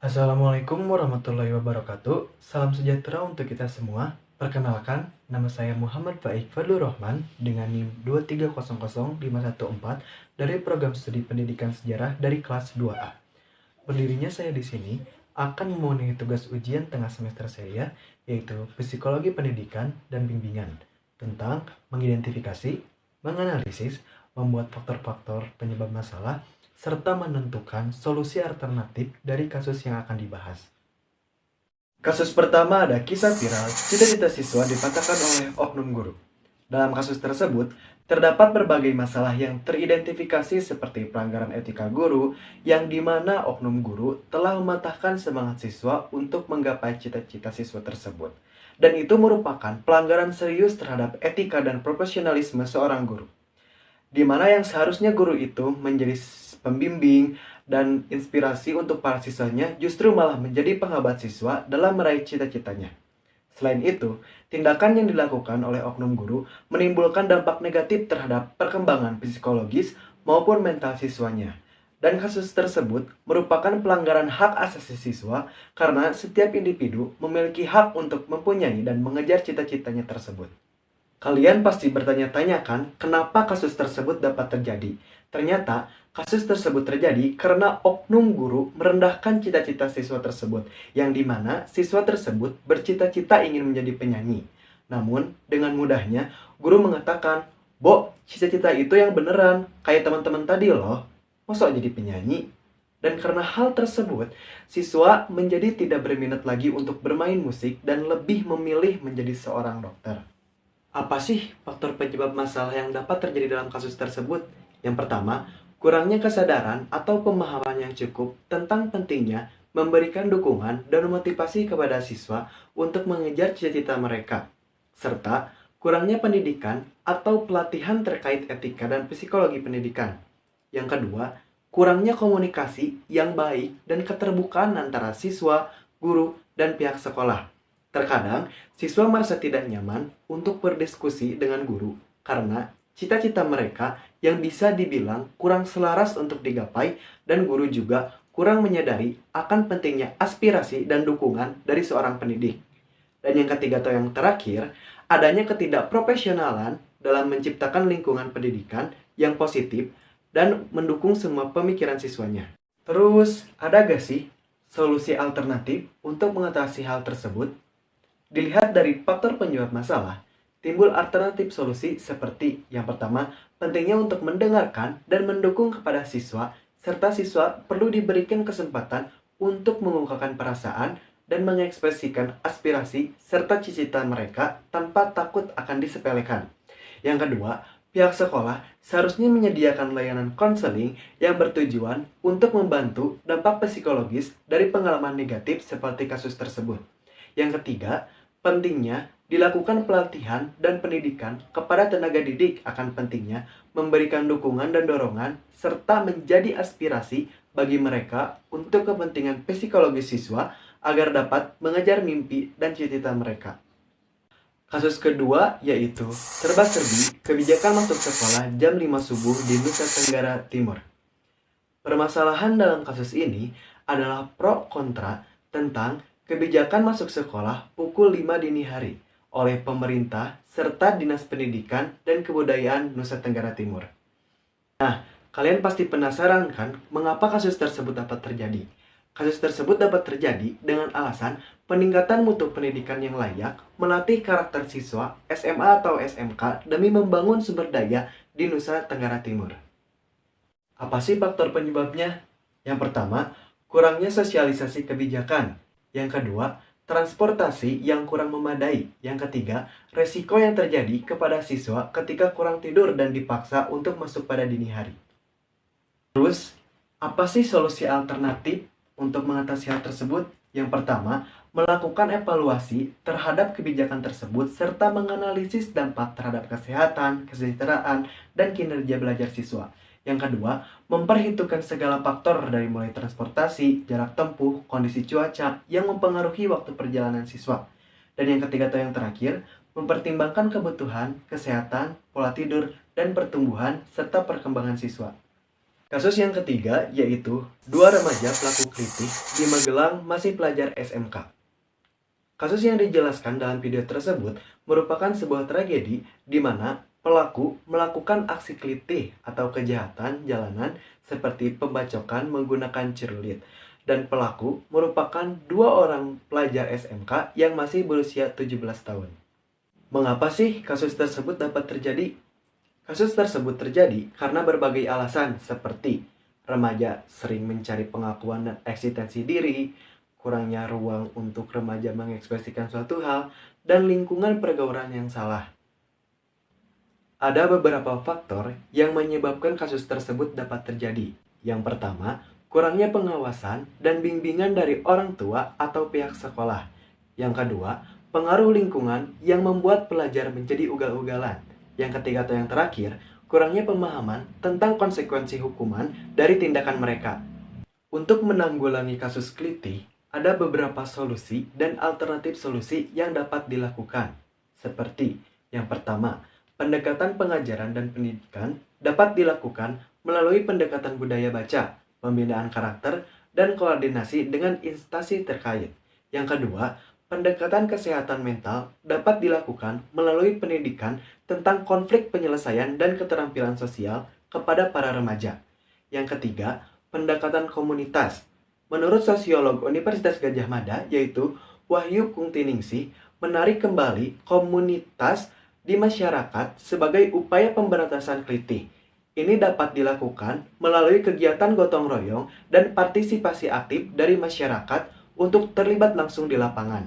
Assalamualaikum warahmatullahi wabarakatuh. Salam sejahtera untuk kita semua. Perkenalkan, nama saya Muhammad Faik Fadlur Rahman dengan NIM 2300514 dari Program Studi Pendidikan Sejarah dari kelas 2A. Berdirinya saya di sini akan memenuhi tugas ujian tengah semester saya, yaitu Psikologi Pendidikan dan Bimbingan, tentang mengidentifikasi, menganalisis, membuat faktor-faktor penyebab masalah, serta menentukan solusi alternatif dari kasus yang akan dibahas. Kasus pertama ada kisah viral, cita-cita siswa dipatahkan oleh oknum guru. Dalam kasus tersebut, terdapat berbagai masalah yang teridentifikasi seperti pelanggaran etika guru, yang dimana oknum guru telah mematahkan semangat siswa untuk menggapai cita-cita siswa tersebut. Dan itu merupakan pelanggaran serius terhadap etika dan profesionalisme seorang guru, di mana yang seharusnya guru itu menjadi pembimbing dan inspirasi untuk para siswanya, justru malah menjadi penghambat siswa dalam meraih cita-citanya. Selain itu, tindakan yang dilakukan oleh oknum guru menimbulkan dampak negatif terhadap perkembangan psikologis maupun mental siswanya. Dan kasus tersebut merupakan pelanggaran hak asasi siswa karena setiap individu memiliki hak untuk mempunyai dan mengejar cita-citanya tersebut. Kalian pasti bertanya-tanya kan, kenapa kasus tersebut dapat terjadi? Ternyata, kasus tersebut terjadi karena oknum guru merendahkan cita-cita siswa tersebut, yang dimana siswa tersebut bercita-cita ingin menjadi penyanyi. Namun, dengan mudahnya, guru mengatakan, "Bo, cita-cita itu yang beneran, kayak teman-teman tadi loh. Masa jadi penyanyi?" Dan karena hal tersebut, siswa menjadi tidak berminat lagi untuk bermain musik dan lebih memilih menjadi seorang dokter. Apa sih faktor penyebab masalah yang dapat terjadi dalam kasus tersebut? Yang pertama, kurangnya kesadaran atau pemahaman yang cukup tentang pentingnya memberikan dukungan dan motivasi kepada siswa untuk mengejar cita-cita mereka, serta kurangnya pendidikan atau pelatihan terkait etika dan psikologi pendidikan. Yang kedua, kurangnya komunikasi yang baik dan keterbukaan antara siswa, guru, dan pihak sekolah. Terkadang, siswa merasa tidak nyaman untuk berdiskusi dengan guru karena cita-cita mereka yang bisa dibilang kurang selaras untuk digapai, dan guru juga kurang menyadari akan pentingnya aspirasi dan dukungan dari seorang pendidik. Dan yang ketiga atau yang terakhir, adanya ketidakprofesionalan dalam menciptakan lingkungan pendidikan yang positif dan mendukung semua pemikiran siswanya. Terus, ada gak sih solusi alternatif untuk mengatasi hal tersebut? Dilihat dari faktor penyebab masalah, timbul alternatif solusi seperti yang pertama, pentingnya untuk mendengarkan dan mendukung kepada siswa, serta siswa perlu diberikan kesempatan untuk mengungkapkan perasaan dan mengekspresikan aspirasi serta cita-cita mereka tanpa takut akan disepelekan. Yang kedua, pihak sekolah seharusnya menyediakan layanan konseling yang bertujuan untuk membantu dampak psikologis dari pengalaman negatif seperti kasus tersebut. Yang ketiga, pentingnya dilakukan pelatihan dan pendidikan kepada tenaga didik akan pentingnya memberikan dukungan dan dorongan serta menjadi aspirasi bagi mereka untuk kepentingan psikologis siswa agar dapat mengejar mimpi dan cita-cita mereka. Kasus kedua yaitu serba-serbi kebijakan masuk sekolah jam 5 subuh di Nusa Tenggara Timur. Permasalahan dalam kasus ini adalah pro kontra tentang kebijakan masuk sekolah pukul 5 dini hari oleh pemerintah serta Dinas Pendidikan dan Kebudayaan Nusa Tenggara Timur. Nah, kalian pasti penasaran kan mengapa kasus tersebut dapat terjadi? Kasus tersebut dapat terjadi dengan alasan peningkatan mutu pendidikan yang layak, melatih karakter siswa SMA atau SMK demi membangun sumber daya di Nusa Tenggara Timur. Apa sih faktor penyebabnya? Yang pertama, kurangnya sosialisasi kebijakan. Yang kedua, transportasi yang kurang memadai. Yang ketiga, resiko yang terjadi kepada siswa ketika kurang tidur dan dipaksa untuk masuk pada dini hari. Terus, apa sih solusi alternatif untuk mengatasi hal tersebut? Yang pertama, melakukan evaluasi terhadap kebijakan tersebut serta menganalisis dampak terhadap kesehatan, kesejahteraan, dan kinerja belajar siswa. Yang kedua, memperhitungkan segala faktor dari mulai transportasi, jarak tempuh, kondisi cuaca yang mempengaruhi waktu perjalanan siswa. Dan yang ketiga atau yang terakhir, mempertimbangkan kebutuhan, kesehatan, pola tidur, dan pertumbuhan serta perkembangan siswa. Kasus yang ketiga yaitu dua remaja pelaku kritik di Magelang masih pelajar SMK. Kasus yang dijelaskan dalam video tersebut merupakan sebuah tragedi di mana pelaku melakukan aksi kelitih atau kejahatan jalanan seperti pembacokan menggunakan celurit, dan pelaku merupakan dua orang pelajar SMK yang masih berusia 17 tahun. Mengapa sih kasus tersebut dapat terjadi? Kasus tersebut terjadi karena berbagai alasan seperti remaja sering mencari pengakuan dan eksistensi diri, kurangnya ruang untuk remaja mengekspresikan suatu hal, dan lingkungan pergaulan yang salah. Ada beberapa faktor yang menyebabkan kasus tersebut dapat terjadi. Yang pertama, kurangnya pengawasan dan bimbingan dari orang tua atau pihak sekolah. Yang kedua, pengaruh lingkungan yang membuat pelajar menjadi ugal-ugalan. Yang ketiga atau yang terakhir, kurangnya pemahaman tentang konsekuensi hukuman dari tindakan mereka. Untuk menanggulangi kasus kelitih, ada beberapa solusi dan alternatif solusi yang dapat dilakukan. Seperti yang pertama, pendekatan pengajaran dan pendidikan dapat dilakukan melalui pendekatan budaya baca, pembinaan karakter, dan koordinasi dengan instansi terkait. Yang kedua, pendekatan kesehatan mental dapat dilakukan melalui pendidikan tentang konflik penyelesaian dan keterampilan sosial kepada para remaja. Yang ketiga, pendekatan komunitas. Menurut sosiolog Universitas Gadjah Mada, yaitu Wahyu Kungtiningsih, menarik kembali komunitas di masyarakat sebagai upaya pemberantasan kelitih. Ini dapat dilakukan melalui kegiatan gotong royong dan partisipasi aktif dari masyarakat untuk terlibat langsung di lapangan.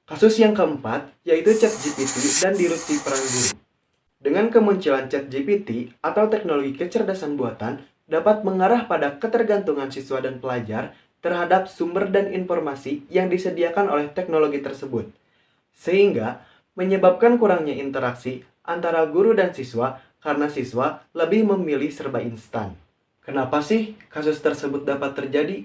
Kasus yang keempat yaitu ChatGPT dan disrupsi peran guru. Dengan kemunculan ChatGPT atau teknologi kecerdasan buatan dapat mengarah pada ketergantungan siswa dan pelajar terhadap sumber dan informasi yang disediakan oleh teknologi tersebut, sehingga menyebabkan kurangnya interaksi antara guru dan siswa karena siswa lebih memilih serba instan. Kenapa sih kasus tersebut dapat terjadi?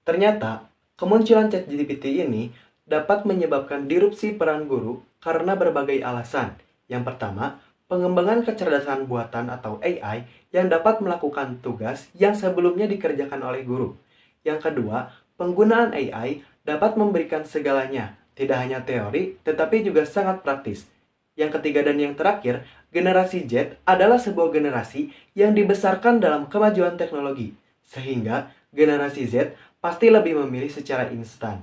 Ternyata, kemunculan ChatGPT ini dapat menyebabkan disrupsi peran guru karena berbagai alasan. Yang pertama, pengembangan kecerdasan buatan atau AI yang dapat melakukan tugas yang sebelumnya dikerjakan oleh guru. Yang kedua, penggunaan AI dapat memberikan segalanya, tidak hanya teori, tetapi juga sangat praktis. Yang ketiga dan yang terakhir, generasi Z adalah sebuah generasi yang dibesarkan dalam kemajuan teknologi, sehingga generasi Z pasti lebih memilih secara instan.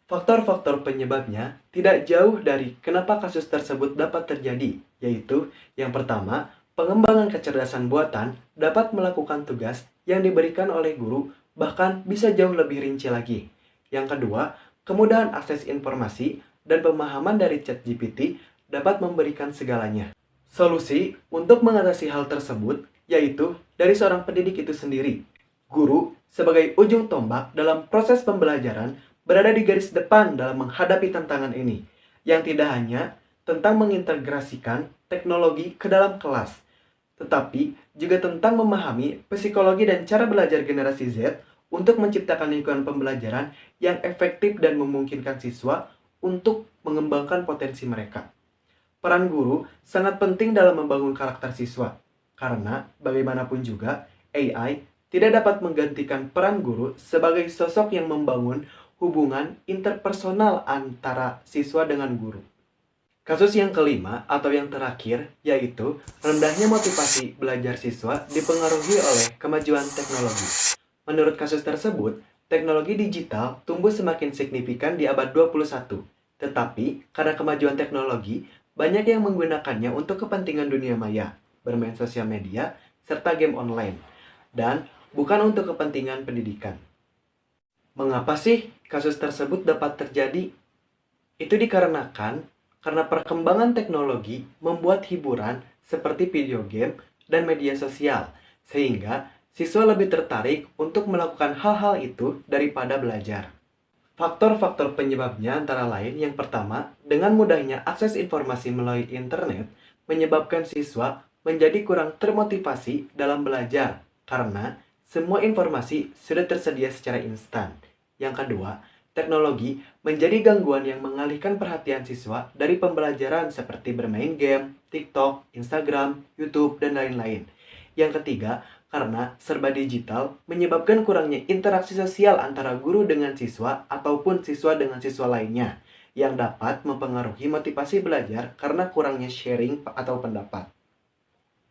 Faktor-faktor penyebabnya tidak jauh dari kenapa kasus tersebut dapat terjadi, yaitu yang pertama, pengembangan kecerdasan buatan dapat melakukan tugas yang diberikan oleh guru, bahkan bisa jauh lebih rinci lagi. Yang kedua, kemudahan akses informasi dan pemahaman dari ChatGPT dapat memberikan segalanya. Solusi untuk mengatasi hal tersebut yaitu dari seorang pendidik itu sendiri. Guru sebagai ujung tombak dalam proses pembelajaran berada di garis depan dalam menghadapi tantangan ini, yang tidak hanya tentang mengintegrasikan teknologi ke dalam kelas, tetapi juga tentang memahami psikologi dan cara belajar generasi Z untuk menciptakan lingkungan pembelajaran yang efektif dan memungkinkan siswa untuk mengembangkan potensi mereka. Peran guru sangat penting dalam membangun karakter siswa, karena bagaimanapun juga AI tidak dapat menggantikan peran guru sebagai sosok yang membangun hubungan interpersonal antara siswa dengan guru. Kasus yang kelima atau yang terakhir yaitu rendahnya motivasi belajar siswa dipengaruhi oleh kemajuan teknologi. Menurut kasus tersebut, teknologi digital tumbuh semakin signifikan di abad 21. Tetapi, karena kemajuan teknologi, banyak yang menggunakannya untuk kepentingan dunia maya, bermain sosial media, serta game online, dan bukan untuk kepentingan pendidikan. Mengapa sih kasus tersebut dapat terjadi? Itu dikarenakan karena perkembangan teknologi membuat hiburan seperti video game dan media sosial, sehingga siswa lebih tertarik untuk melakukan hal-hal itu daripada belajar. Faktor-faktor penyebabnya antara lain yang pertama, dengan mudahnya akses informasi melalui internet menyebabkan siswa menjadi kurang termotivasi dalam belajar karena semua informasi sudah tersedia secara instan. Yang kedua, teknologi menjadi gangguan yang mengalihkan perhatian siswa dari pembelajaran seperti bermain game, TikTok, Instagram, YouTube, dan lain-lain. Yang ketiga, karena serba digital menyebabkan kurangnya interaksi sosial antara guru dengan siswa ataupun siswa dengan siswa lainnya, yang dapat mempengaruhi motivasi belajar karena kurangnya sharing atau pendapat.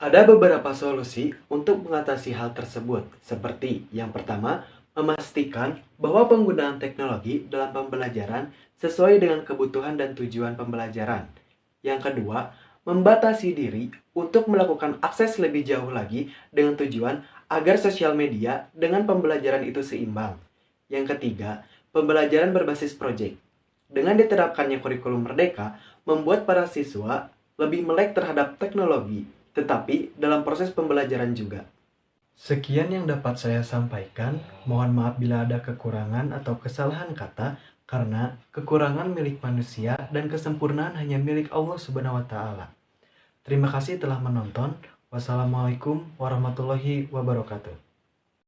Ada beberapa solusi untuk mengatasi hal tersebut, seperti yang pertama, memastikan bahwa penggunaan teknologi dalam pembelajaran sesuai dengan kebutuhan dan tujuan pembelajaran. Yang kedua, membatasi diri untuk melakukan akses lebih jauh lagi dengan tujuan agar sosial media dengan pembelajaran itu seimbang. Yang ketiga, pembelajaran berbasis proyek. Dengan diterapkannya kurikulum merdeka, membuat para siswa lebih melek terhadap teknologi, tetapi dalam proses pembelajaran juga. Sekian yang dapat saya sampaikan. Mohon maaf bila ada kekurangan atau kesalahan kata, karena kekurangan milik manusia dan kesempurnaan hanya milik Allah Subhanahu wa Ta'ala. Terima kasih telah menonton. Wassalamualaikum warahmatullahi wabarakatuh.